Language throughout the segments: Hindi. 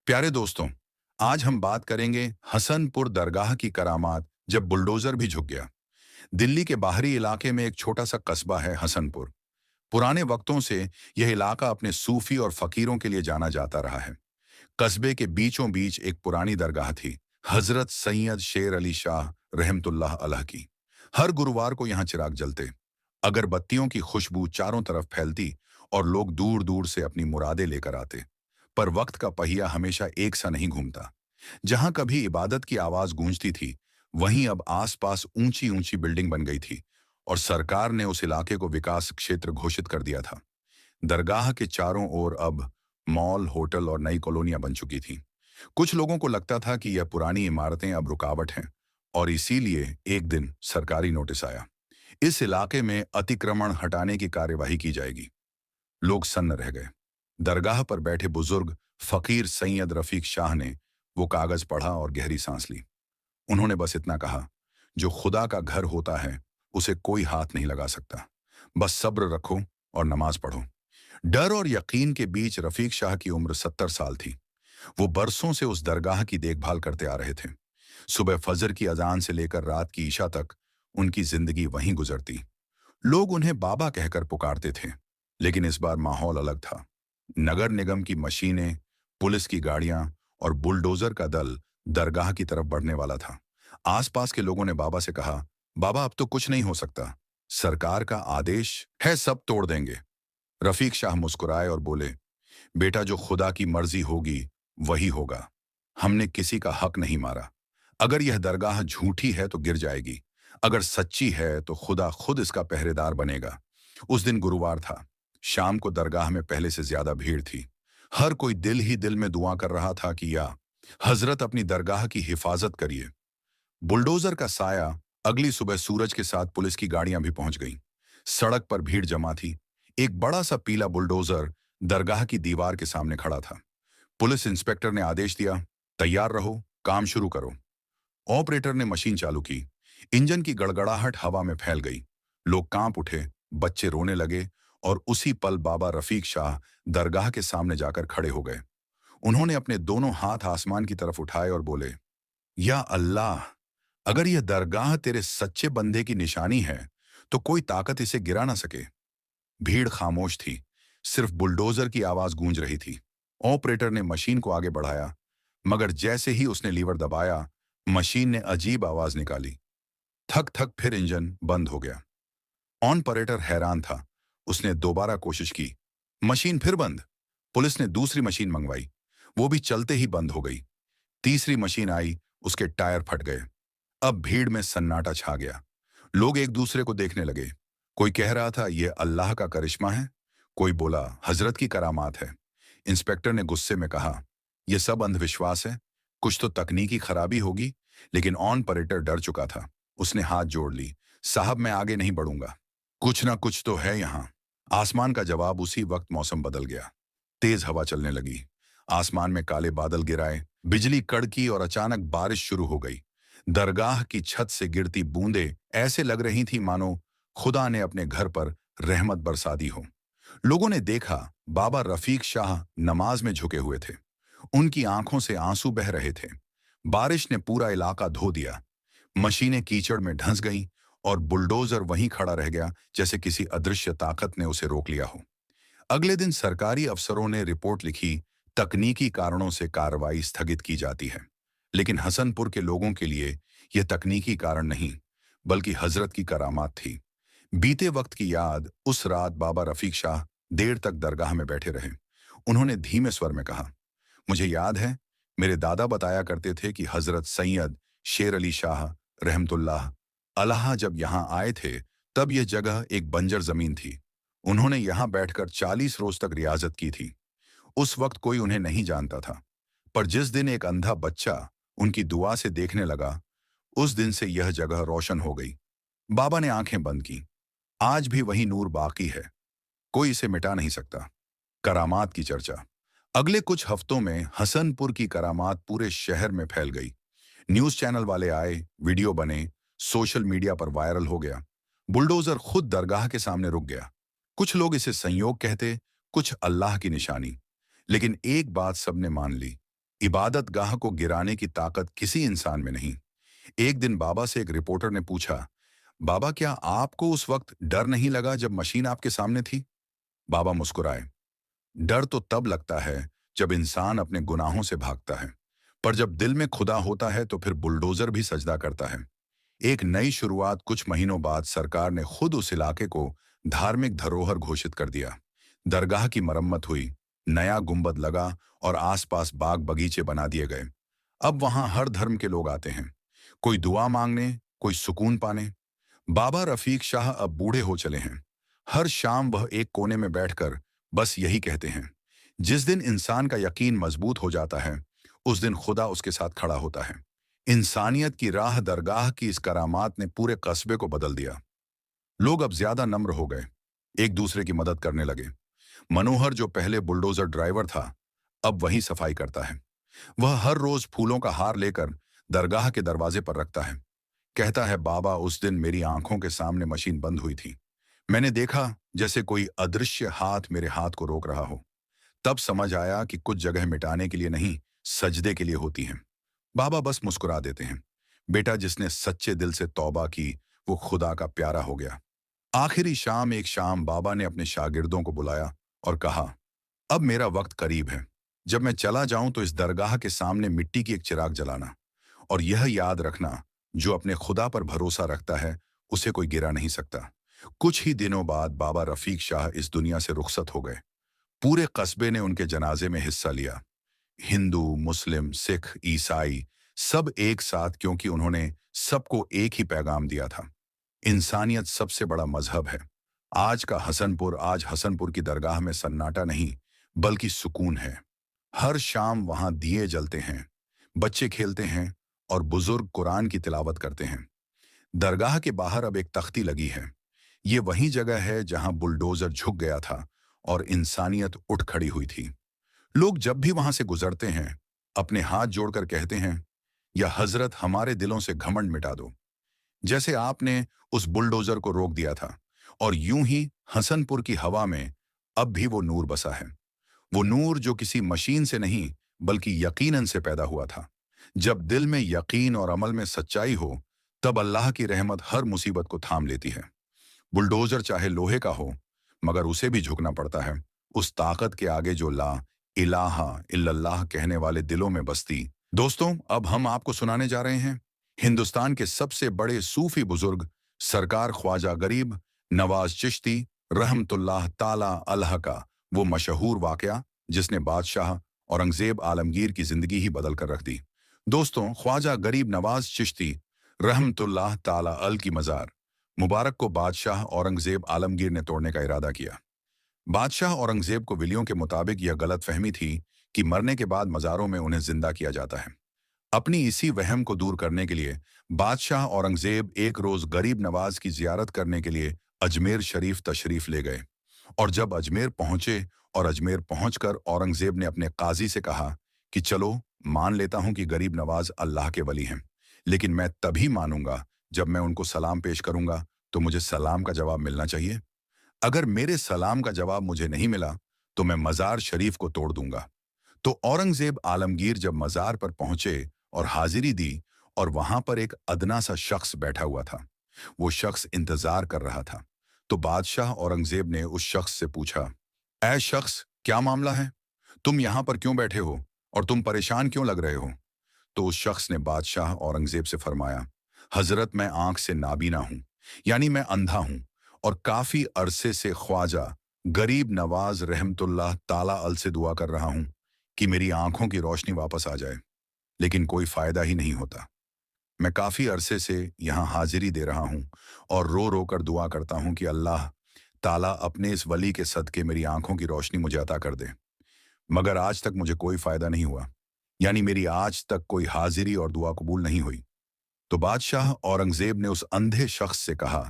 प्यारे दोस्तों, आज हम बात करेंगे हसनपुर दरगाह की करामात जब बुलडोजर भी झुक गया। दिल्ली के बाहरी इलाके में एक छोटा सा कस्बा है हसनपुर। पुराने वक्तों से यह इलाका अपने सूफी और फकीरों के लिए जाना जाता रहा है। कस्बे के बीचों बीच एक पुरानी दरगाह थी, हजरत सैयद शेर अली शाह रहमतुल्लाह अलैह की। हर गुरुवार को यहाँ चिराग जलते, अगरबत्तियों की खुशबू चारों तरफ फैलती और लोग दूर दूर से अपनी मुरादें लेकर आते। पर वक्त का पहिया हमेशा एक सा नहीं घूमता। जहां कभी इबादत की आवाज गूंजती थी, वहीं अब आसपास ऊंची ऊंची बिल्डिंग बन गई थी और सरकार ने उस इलाके को विकास क्षेत्र घोषित कर दिया था। दरगाह के चारों ओर अब मॉल, होटल और नई कॉलोनियां बन चुकी थीं। कुछ लोगों को लगता था कि यह पुरानी इमारतें अब रुकावट हैं और इसीलिए एक दिन सरकारी नोटिस आया, इस इलाके में अतिक्रमण हटाने की कार्यवाही की जाएगी। लोग सन्न रह गए। दरगाह पर बैठे बुजुर्ग फकीर सैयद रफीक शाह ने वो कागज पढ़ा और गहरी सांस ली। उन्होंने बस इतना कहा, जो खुदा का घर होता है उसे कोई हाथ नहीं लगा सकता। बस सब्र रखो और नमाज पढ़ो। डर और यकीन के बीच रफीक शाह की उम्र 70 साल थी। वो बरसों से उस दरगाह की देखभाल करते आ रहे थे। सुबह फजर की अजान से लेकर रात की ईशा तक उनकी जिंदगी वहीं गुजरती। लोग उन्हें बाबा कहकर पुकारते थे। लेकिन इस बार माहौल अलग था। नगर निगम की मशीनें, पुलिस की गाड़ियां और बुलडोजर का दल दरगाह की तरफ बढ़ने वाला था। आसपास के लोगों ने बाबा से कहा, बाबा अब तो कुछ नहीं हो सकता, सरकार का आदेश है, सब तोड़ देंगे। रफीक शाह मुस्कुराए और बोले, बेटा जो खुदा की मर्जी होगी वही होगा। हमने किसी का हक नहीं मारा। अगर यह दरगाह झूठी है तो गिर जाएगी, अगर सच्ची है तो खुदा खुद इसका पहरेदार बनेगा। उस दिन गुरुवार था। शाम को दरगाह में पहले से ज्यादा भीड़ थी। हर कोई दिल ही दिल में दुआ कर रहा था कि या हजरत अपनी दरगाह की हिफाजत करिए। बुलडोजर का साया अगली सुबह सूरज के साथ पुलिस की गाड़ियां भी पहुंच गईं। सड़क पर भीड़ जमा थी। एक बड़ा सा पीला बुलडोजर दरगाह की दीवार के सामने खड़ा था। पुलिस इंस्पेक्टर ने आदेश दिया, तैयार रहो, काम शुरू करो। ऑपरेटर ने मशीन चालू की। इंजन की गड़गड़ाहट हवा में फैल गई। लोग कांप उठे, बच्चे रोने लगे और उसी पल बाबा रफीक शाह दरगाह के सामने जाकर खड़े हो गए। उन्होंने अपने दोनों हाथ आसमान की तरफ उठाए और बोले, या अल्लाह, अगर यह दरगाह तेरे सच्चे बंदे की निशानी है तो कोई ताकत इसे गिरा ना सके। भीड़ खामोश थी, सिर्फ बुलडोजर की आवाज गूंज रही थी। ऑपरेटर ने मशीन को आगे बढ़ाया, मगर जैसे ही उसने लीवर दबाया, मशीन ने अजीब आवाज निकाली। थक थक फिर इंजन बंद हो गया। ऑपरेटर हैरान था। उसने दोबारा कोशिश की, मशीन फिर बंद। पुलिस ने दूसरी मशीन मंगवाई, वो भी चलते ही बंद हो गई। तीसरी मशीन आई, उसके टायर फट गए। अब भीड़ में सन्नाटा छा गया। लोग एक दूसरे को देखने लगे। कोई कह रहा था यह अल्लाह का करिश्मा है, कोई बोला हजरत की करामात है। इंस्पेक्टर ने गुस्से में कहा, यह सब अंधविश्वास है, कुछ तो तकनीकी खराबी होगी। लेकिन ऑपरेटर डर चुका था। उसने हाथ जोड़ ली, साहब मैं आगे नहीं बढ़ूंगा, कुछ ना कुछ तो है यहां। आसमान का जवाब उसी वक्त मौसम बदल गया। तेज हवा चलने लगी। आसमान में काले बादल गिराए, बिजली कड़की और अचानक बारिश शुरू हो गई। दरगाह की छत से गिरती बूंदें ऐसे लग रही थी मानो खुदा ने अपने घर पर रहमत बरसा दी हो। लोगों ने देखा, बाबा रफीक शाह नमाज में झुके हुए थे। उनकी आंखों से आंसू बह रहे थे। बारिश ने पूरा इलाका धो दिया। मशीनें कीचड़ में ढंस गईं और बुलडोजर वहीं खड़ा रह गया, जैसे किसी अदृश्य ताकत ने उसे रोक लिया हो। अगले दिन सरकारी अफसरों ने रिपोर्ट लिखी, तकनीकी कारणों से कार्रवाई स्थगित की जाती है। लेकिन हसनपुर के लोगों के लिए यह तकनीकी कारण नहीं, बल्कि हजरत की करामात थी। बीते वक्त की याद। उस रात बाबा रफीक शाह देर तक दरगाह में बैठे रहे। उन्होंने धीमे स्वर में कहा, मुझे याद है, मेरे दादा बताया करते थे कि हजरत सैयद शेर अली शाह रहमतुल्लाह अलैह जब यहाँ आए थे, तब यह जगह एक बंजर जमीन थी। उन्होंने यहाँ बैठकर 40 रोज तक रियाजत की थी। उस वक्त कोई उन्हें नहीं जानता था। पर जिस दिन एक अंधा बच्चा उनकी दुआ से देखने लगा, उस दिन से यह जगह रोशन हो गई। बाबा ने आंखें बंद की। आज भी वही नूर बाकी है, कोई इसे मिटा नहीं सकता। करामात की चर्चा। अगले कुछ हफ्तों में हसनपुर की करामात पूरे शहर में फैल गई। न्यूज चैनल वाले आए, वीडियो बने, सोशल मीडिया पर वायरल हो गया। बुलडोजर खुद दरगाह के सामने रुक गया। कुछ लोग इसे संयोग कहते, कुछ अल्लाह की निशानी। लेकिन एक बात सबने मान ली, इबादत गाह को गिराने की ताकत किसी इंसान में नहीं। एक दिन बाबा से एक रिपोर्टर ने पूछा, बाबा क्या आपको उस वक्त डर नहीं लगा जब मशीन आपके सामने थी? बाबा मुस्कुराए। डर तो तब लगता है जब इंसान अपने गुनाहों से भागता है, पर जब दिल में खुदा होता है तो फिर बुलडोजर भी सजदा करता है। एक नई शुरुआत कुछ महीनों बाद सरकार ने खुद उस इलाके को धार्मिक धरोहर घोषित कर दिया। दरगाह की मरम्मत हुई, नया गुंबद लगा और आसपास बाग बगीचे बना दिए गए। अब वहां हर धर्म के लोग आते हैं, कोई दुआ मांगने, कोई सुकून पाने। बाबा रफीक शाह अब बूढ़े हो चले हैं। हर शाम वह एक कोने में बैठकर बस यही कहते हैं, जिस दिन इंसान का यकीन मजबूत हो जाता है उस दिन खुदा उसके साथ खड़ा होता है। इंसानियत की राह दरगाह की इस करामात ने पूरे कस्बे को बदल दिया। लोग अब ज्यादा नम्र हो गए, एक दूसरे की मदद करने लगे। मनोहर जो पहले बुलडोजर ड्राइवर था, अब वही सफाई करता है। वह हर रोज फूलों का हार लेकर दरगाह के दरवाजे पर रखता है। कहता है, बाबा उस दिन मेरी आंखों के सामने मशीन बंद हुई थी। मैंने देखा जैसे कोई अदृश्य हाथ मेरे हाथ को रोक रहा हो। तब समझ आया कि कुछ जगह मिटाने के लिए नहीं, सजदे के लिए होती हैं। बाबा बस मुस्कुरा देते हैं। बेटा जिसने सच्चे दिल से तौबा की वो खुदा का प्यारा हो गया। आखिरी शाम एक शाम बाबा ने अपने शागिर्दों को बुलाया और कहा, अब मेरा वक्त करीब है। जब मैं चला जाऊं तो इस दरगाह के सामने मिट्टी की एक चिराग जलाना और यह याद रखना, जो अपने खुदा पर भरोसा रखता है उसे कोई गिरा नहीं सकता। कुछ ही दिनों बाद बाबा रफीक शाह इस दुनिया से रुखसत हो गए। पूरे कस्बे ने उनके जनाजे में हिस्सा लिया। हिंदू, मुस्लिम, सिख, ईसाई सब एक साथ, क्योंकि उन्होंने सबको एक ही पैगाम दिया था, इंसानियत सबसे बड़ा मजहब है। आज हसनपुर की दरगाह में सन्नाटा नहीं बल्कि सुकून है। हर शाम वहां दिए जलते हैं, बच्चे खेलते हैं और बुजुर्ग कुरान की तिलावत करते हैं। दरगाह के बाहर अब एक तख्ती लगी है। ये वही जगह है जहां बुलडोजर झुक गया था और इंसानियत उठ खड़ी हुई थी। लोग जब भी वहां से गुजरते हैं अपने हाथ जोड़कर कहते हैं, या हजरत हमारे दिलों से घमंड मिटा दो, जैसे आपने उस बुलडोजर को रोक दिया था। और यूं ही हसनपुर की हवा में अब भी वो नूर बसा है। वो नूर जो किसी मशीन से नहीं बल्कि यकीनन से पैदा हुआ था। जब दिल में यकीन और अमल में सच्चाई हो तब अल्लाह की रहमत हर मुसीबत को थाम लेती है। बुलडोजर चाहे लोहे का हो मगर उसे भी झुकना पड़ता है, उस ताकत के आगे जो ला इलाहा इल्लल्लाह कहने वाले दिलों में बसती। दोस्तों, अब हम आपको सुनाने जा रहे हैं हिंदुस्तान के सबसे बड़े सूफी बुजुर्ग सरकार ख्वाजा गरीब नवाज चिश्ती रहमतुल्लाह ताला अलह का वो मशहूर वाकया जिसने बादशाह औरंगजेब आलमगीर की जिंदगी ही बदल कर रख दी। दोस्तों, ख्वाजा गरीब नवाज चिश्ती रहमतुल्लाह ताला अल की मजार मुबारक को बादशाह औरंगजेब आलमगीर ने तोड़ने का इरादा किया। बादशाह औरंगजेब को विलियों के मुताबिक यह गलतफहमी थी कि मरने के बाद मज़ारों में उन्हें जिंदा किया जाता है। अपनी इसी वहम को दूर करने के लिए बादशाह औरंगजेब एक रोज गरीब नवाज की जियारत करने के लिए अजमेर शरीफ तशरीफ ले गए। और जब अजमेर पहुंचे और अजमेर पहुंचकर औरंगजेब ने अपने काजी से कहा कि चलो, मान लेता हूं कि गरीब नवाज अल्लाह के वली हैं, लेकिन मैं तभी मानूंगा जब मैं उनको सलाम पेश करूंगा तो मुझे सलाम का जवाब मिलना चाहिए। अगर मेरे सलाम का जवाब मुझे नहीं मिला तो मैं मजार शरीफ को तोड़ दूंगा। तो औरंगजेब आलमगीर जब मजार पर पहुंचे और हाजिरी दी और वहां पर एक अदना सा शख्स बैठा हुआ था, वो शख्स इंतजार कर रहा था। तो बादशाह औरंगजेब ने उस शख्स से पूछा, ऐ शख्स, क्या मामला है? तुम यहां पर क्यों बैठे हो और तुम परेशान क्यों लग रहे हो? तो उस शख्स ने बादशाह औरंगजेब से फरमाया, हजरत मैं आंख से नाबीना हूं, यानी मैं अंधा हूं, और काफी अरसे से ख्वाजा गरीब नवाज रहमतुल्लाह ताला अल से दुआ कर रहा हूं कि मेरी आंखों की रोशनी वापस आ जाए, लेकिन कोई फायदा ही नहीं होता। मैं काफी अरसे से यहाँ हाजिरी दे रहा हूँ और रो रो कर दुआ करता हूँ कि अल्लाह ताला अपने इस वली के सदके मेरी आंखों की रोशनी मुझे अता कर दे, मगर आज तक मुझे कोई फायदा नहीं हुआ, यानी मेरी आज तक कोई हाजिरी और दुआ कबूल नहीं हुई। तो बादशाह औरंगजेब ने उस अंधे शख्स से कहा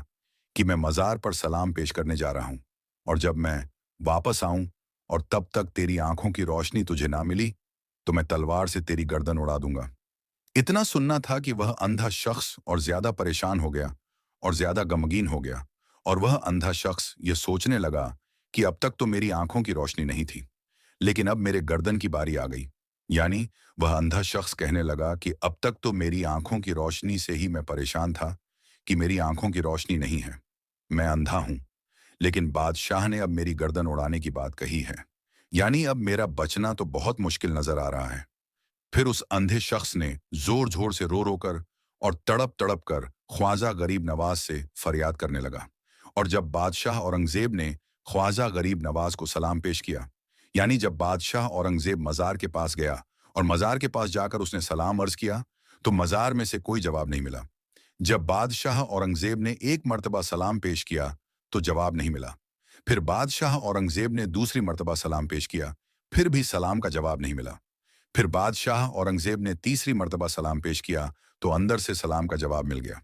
कि मैं मजार पर सलाम पेश करने जा रहा हूँ, और जब मैं वापस आऊं और तब तक तेरी आंखों की रोशनी तुझे ना मिली तो मैं तलवार से तेरी गर्दन उड़ा दूंगा। इतना सुनना था कि वह अंधा शख्स और ज्यादा परेशान हो गया और ज्यादा गमगीन हो गया, और वह अंधा शख्स ये सोचने लगा कि अब तक तो मेरी आंखों की रोशनी नहीं थी, लेकिन अब मेरे गर्दन की बारी आ गई। यानी वह अंधा शख्स कहने लगा कि अब तक तो मेरी आंखों की रोशनी से ही मैं परेशान था कि मेरी आंखों की रोशनी नहीं है, मैं अंधा हूं। लेकिन बादशाह ने अब मेरी गर्दन उड़ाने की बात कही है, यानी अब मेरा बचना तो बहुत मुश्किल नजर आ रहा है। फिर उस अंधे शख्स ने जोर जोर से रो रो कर और तड़प तड़प कर ख्वाजा गरीब नवाज से फरियाद करने लगा। और जब बादशाह औरंगजेब ने ख्वाजा गरीब नवाज को सलाम पेश किया, यानी जब बादशाह औरंगजेब मजार के पास गया और मजार के पास जाकर उसने सलाम अर्ज किया, तो मजार में से कोई जवाब नहीं मिला। जब बादशाह औरंगजेब ने एक मर्तबा सलाम पेश किया, तो जवाब नहीं मिला। फिर बादशाह औरंगजेब ने दूसरी मर्तबा सलाम पेश किया, फिर भी सलाम का जवाब नहीं मिला। फिर बादशाह औरंगजेब ने तीसरी मर्तबा सलाम पेश किया, तो अंदर से सलाम का जवाब मिल गया।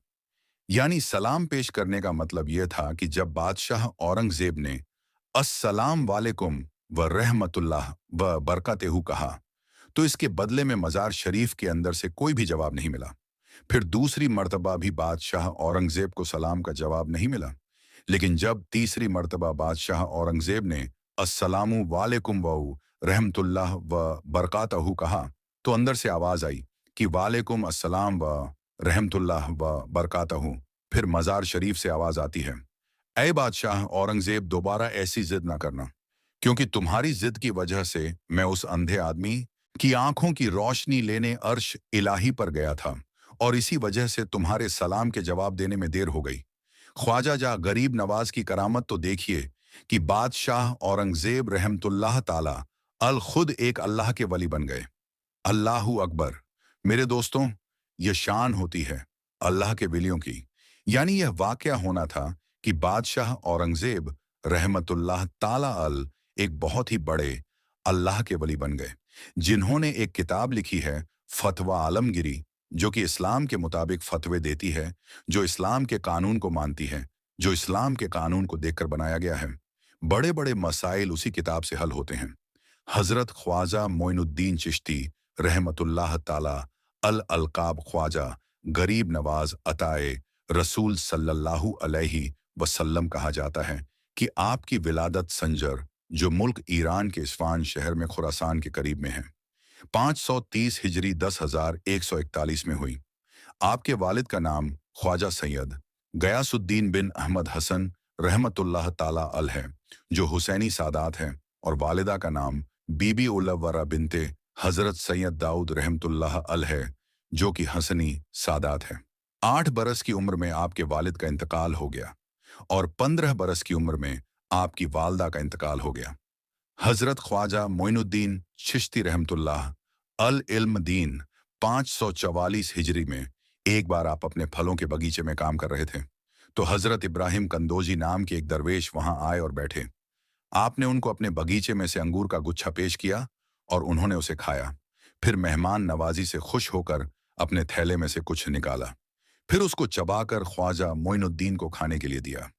यानी सलाम पेश करने का मतलब यह था कि जब बादशाह औरंगजेब ने अस्सलाम वालेकुम व रहमतुल्लाह व बरकातेहू कहा, तो इसके बदले में मजार शरीफ के अंदर से कोई भी जवाब नहीं मिला। फिर दूसरी मर्तबा भी बादशाह औरंगजेब को सलाम का जवाब नहीं मिला। लेकिन जब तीसरी मर्तबा बादशाह औरंगजेब ने अस्सलामु वालेकुम व रहमतुल्लाह व बरकातहू कहा, तो अंदर से आवाज आई कि वालेकुम अस्सलाम व रहमतुल्लाह व बरकातहू। फिर मजार शरीफ से आवाज आती है, ऐ बादशाह औरंगजेब, दोबारा ऐसी जिद ना करना, क्योंकि तुम्हारी जिद की वजह से मैं उस अंधे आदमी की आंखों की रोशनी लेने अर्श इलाही पर गया था, और इसी वजह से तुम्हारे सलाम के जवाब देने में देर हो गई। ख्वाजा जा गरीब नवाज की करामत तो देखिए कि बादशाह औरंगजेब रहमतुल्लाह ताला अल खुद एक अल्लाह के वली बन गए। अल्लाहू अकबर। मेरे दोस्तों, यह शान होती है अल्लाह के वलियों की। यानी यह वाकया होना था कि बादशाह औरंगजेब रहमतुल्लाह ताला अल एक बहुत ही बड़े अल्लाह के वली बन गए, जिन्होंने एक किताब लिखी है फतवा आलमगिरी, जो कि इस्लाम के मुताबिक फतवे देती है, जो इस्लाम के कानून को मानती है, जो इस्लाम के कानून को देखकर बनाया गया है। बड़े बड़े मसाइल उसी किताब से हल होते हैं। हजरत ख्वाजा मोइनुद्दीन चिश्ती रहमतुल्लाह ताला अल अलकाब ख्वाजा गरीब नवाज अताए रसूल सल्लल्लाहु अलैहि वसल्लम कहा जाता है कि आपकी विलादत संजर, जो मुल्क ईरान के इस्फान शहर में खुरासान के करीब में है, 530 हिजरी 10,141 में हुई। आपके वालिद का नाम ख्वाजा सैयद गयासुद्दीन बिन अहमद हसन रहमतुल्लाह ताला अल है, जो हुसैनी सादात हैं, और वालिदा का नाम बीबी उल्लवरा बिनते हजरत सैयद दाऊद रहमतुल्लाह अल है, जो कि हसनी सादात है। 8 बरस की उम्र में आपके वालिद का इंतकाल हो गया और 15 बरस की उम्र में आपकी वालदा का इंतकाल हो गया। हजरत ख्वाजा मोइनुद्दीन चिश्ती रहमतुल्लाह अल इल्म दीन 544 हिजरी में एक बार आप अपने फलों के बगीचे में काम कर रहे थे, तो हजरत इब्राहिम कंदोजी नाम के एक दरवेश वहां आए और बैठे। आपने उनको अपने बगीचे में से अंगूर का गुच्छा पेश किया और उन्होंने उसे खाया। फिर मेहमान नवाजी से खुश होकर अपने थैले में से कुछ निकाला, फिर उसको चबाकर ख्वाजा मोइनुद्दीन को खाने के लिए दिया।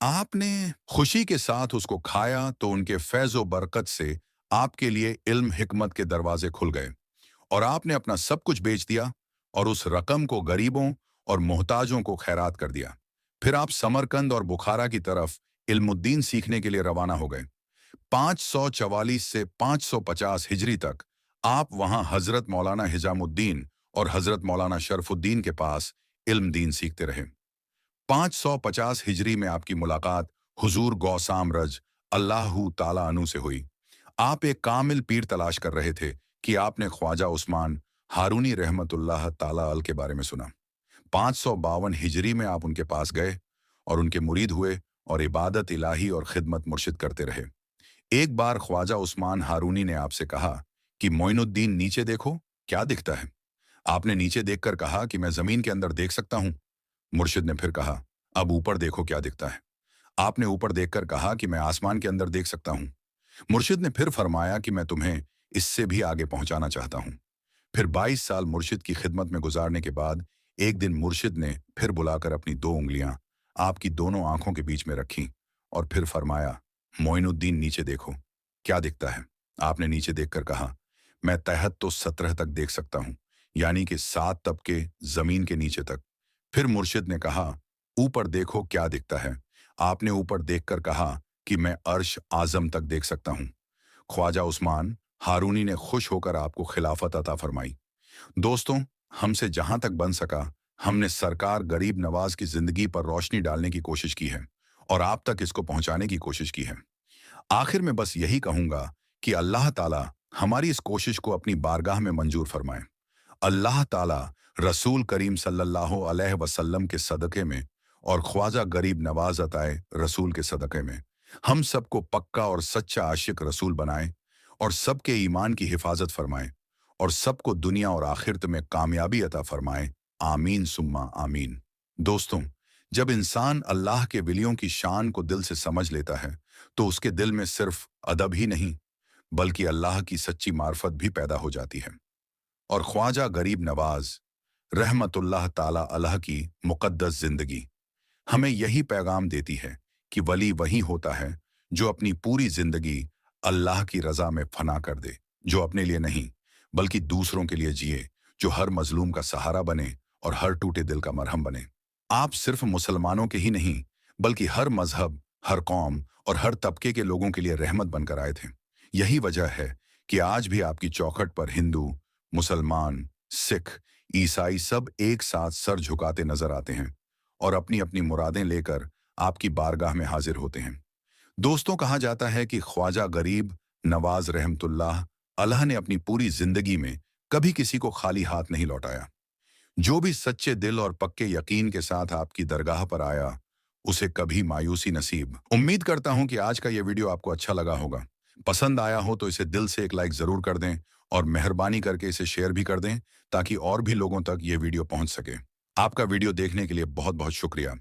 आपने खुशी के साथ उसको खाया तो उनके फैज़ो बरकत से आपके लिए इल्म हिकमत के दरवाजे खुल गए और आपने अपना सब कुछ बेच दिया और उस रकम को गरीबों और मोहताजों को खैरात कर दिया। फिर आप समरकंद और बुखारा की तरफ इल्मुद्दीन सीखने के लिए रवाना हो गए। 544 से 550 हिजरी तक आप वहां हजरत मौलाना हिजामुद्दीन और हजरत मौलाना शरफुद्दीन के पास इल्म दीन सीखते रहे। 550 हिजरी में आपकी मुलाकात हुजूर गौसाम रज अल्लाहू ताला अनु से हुई। आप एक कामिल पीर तलाश कर रहे थे कि आपने ख्वाजा उस्मान हारूनी रहमतुल्लाह ताला अल के बारे में सुना। 552 हिजरी में आप उनके पास गए और उनके मुरीद हुए और इबादत इलाही और खिदमत मुर्शिद करते रहे। एक बार ख्वाजा उस्मान हारूनी ने आपसे कहा कि मोइनुद्दीन, नीचे देखो क्या दिखता है। आपने नीचे देखकर कहा कि मैं जमीन के अंदर देख सकता हूं। मुर्शिद ने फिर कहा, अब ऊपर देखो क्या दिखता है। आपने ऊपर देखकर कहा कि मैं आसमान के अंदर देख सकता हूं। मुर्शिद ने फिर फरमाया कि मैं तुम्हें इससे भी आगे पहुंचाना चाहता हूं। फिर 22 साल मुर्शिद की खिदमत में गुजारने के बाद एक दिन मुर्शिद ने फिर बुलाकर अपनी 2 उंगलियां आपकी दोनों आंखों के बीच में रखीं और फिर फरमाया, मोइनुद्दीन नीचे देखो क्या दिखता है। आपने नीचे देखकर कहा, मैं तहत तो 17 तक देख सकता हूं, यानी कि 7 तबके जमीन के नीचे तक। फिर मुर्शिद ने कहा, ऊपर देखो क्या दिखता है। आपने ऊपर देखकर कहा कि मैं अर्श आजम तक देख सकता हूं। ख्वाजा उस्मान हारूनी ने खुश होकर आपको खिलाफत अता फरमाई। दोस्तों, हमसे जहां तक बन सका, हमने सरकार गरीब नवाज की जिंदगी पर रोशनी डालने की कोशिश की है और आप तक इसको पहुंचाने की कोशिश की है। आखिर में बस यही कहूंगा कि अल्लाह ताला हमारी इस कोशिश को अपनी बारगाह में मंजूर फरमाए। अल्लाह ताला रसूल करीम सल्लल्लाहु अलैहि वसल्लम के सदक़े में और ख्वाजा गरीब नवाज अताए रसूल के सदक़े में हम सबको पक्का और सच्चा आशिक रसूल बनाए और सबके ईमान की हिफाजत फरमाए और सबको दुनिया और आखिरत में कामयाबी अता फरमाए। आमीन सुम्मा आमीन। दोस्तों, जब इंसान अल्लाह के वलियों की शान को दिल से समझ लेता है तो उसके दिल में सिर्फ अदब ही नहीं बल्कि अल्लाह की सच्ची मार्फत भी पैदा हो जाती है। और ख्वाजा गरीब नवाज रहमतुल्लाह ताला अलैह की मुक़द्दस जिंदगी हमें यही पैगाम देती है कि वली वही होता है जो अपनी पूरी जिंदगी अल्लाह की रजा में फना कर दे, जो अपने लिए नहीं बल्कि दूसरों के लिए जिए, जो हर मजलूम का सहारा बने और हर टूटे दिल का मरहम बने। आप सिर्फ मुसलमानों के ही नहीं बल्कि हर मजहब, हर कौम और हर तबके के लोगों के लिए रहमत बनकर आए थे। यही वजह है कि आज भी आपकी चौखट पर हिंदू, मुसलमान, सिख, ईसाई सब एक साथ सर झुकाते नजर आते हैं और अपनी अपनी मुरादें लेकर आपकी बारगाह में हाजिर होते हैं। दोस्तों, कहा जाता है कि ख्वाजा गरीब नवाज रहमतुल्लाह अलैह ने अपनी पूरी जिंदगी में कभी किसी को खाली हाथ नहीं लौटाया। जो भी सच्चे दिल और पक्के यकीन के साथ आपकी दरगाह पर आया, उसे कभी मायूसी नसीब। उम्मीद करता हूं कि आज का यह वीडियो आपको अच्छा लगा होगा। पसंद आया हो तो इसे दिल से एक लाइक जरूर कर दें और मेहरबानी करके इसे शेयर भी कर दें ताकि और भी लोगों तक ये वीडियो पहुंच सके। आपका वीडियो देखने के लिए बहुत बहुत शुक्रिया।